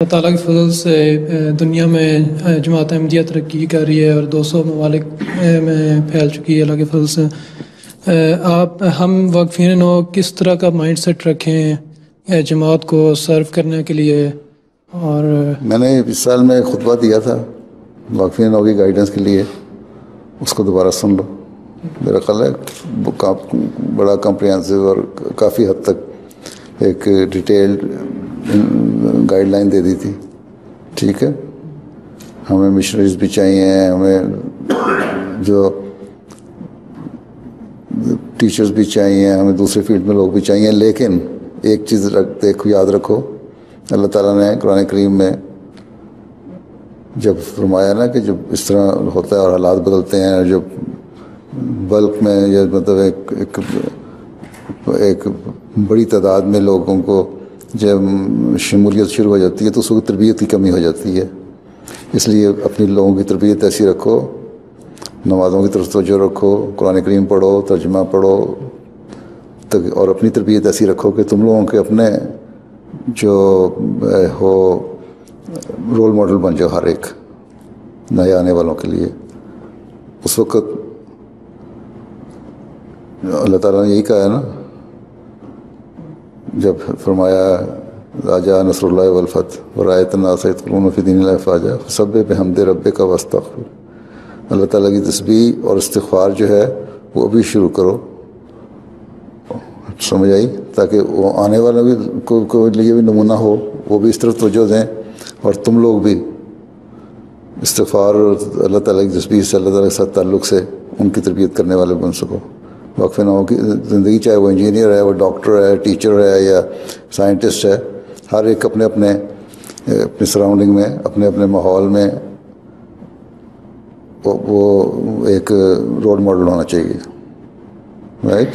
اللہ تعالیٰ کے فضل سے دنیا میں جماعت احمدیہ ترقی کر رہی ہے اور 200 ممالک میں پھیل چکی ہے اللہ کے فضل سے۔ ہم واقفین نو کس طرح کا مائنڈ سیٹ رکھیں جماعت کو سرو کرنے کے لیے؟ اور میں نے اس سال میں خطبہ دیا تھا واقفین نو کی گائیڈنس کے لیے، اس کو دوبارہ سن لو۔ میرا خیال ہے بڑا کمپریہنسو اور کافی حد تک ایک ڈیٹیلڈ گائیڈ لائن دے دی تھی۔ ٹھیک ہے، ہمیں مشنریز بھی چاہیے، ہمیں جو ٹیچرز بھی چاہیے، ہمیں دوسرے فیلڈ میں لوگ بھی چاہیے، لیکن ایک چیز یاد رکھو، اللہ تعالیٰ نے قرآن کریم میں جب فرمایا نا کہ جب اس طرح ہوتا ہے اور حالات بدلتے ہیں، جب بلک میں یا مطلب ایک بڑی تعداد میں لوگوں کو جب شمولیت شروع ہو جاتی ہے تو اس وقت تربیت کی کمی ہو جاتی ہے۔ اس لیے اپنی لوگوں کی تربیت ایسی رکھو، نمازوں کی طرف توجہ رکھو، قرآن کریم پڑھو، ترجمہ پڑھو، اور اپنی تربیت ایسی رکھو کہ تم لوگوں کے اپنے جو ہو رول ماڈل بن جاؤ ہر ایک نئے آنے والوں کے لیے۔ اس وقت اللہ تعالیٰ نے یہی کہا ہے نا، جب فرمایا راجا نصر اللہ والفتح ورأیت الناس یدخلون فی دین اللہ افواجا فسبح بحمد ربک واستغفر۔ اللہ تعالیٰ کی تسبیح اور استغفار جو ہے وہ بھی شروع کرو، سمجھ آئی؟ تاکہ وہ آنے والا بھی کو لیے بھی نمونہ ہو، وہ بھی اس طرف توجہ دیں، اور تم لوگ بھی استغفار اور اللہ تعالیٰ کی تسبیح سے، اللہ تعالیٰ کے ساتھ تعلق سے ان کی تربیت کرنے والے بن سکو۔ وقف نو کی زندگی، چاہے وہ انجینئر ہے، وہ ڈاکٹر ہے، ٹیچر ہے یا سائنٹسٹ ہے، ہر ایک اپنے اپنے سراؤنڈنگ میں، اپنے اپنے ماحول میں وہ ایک رول ماڈل ہونا چاہیے، رائٹ؟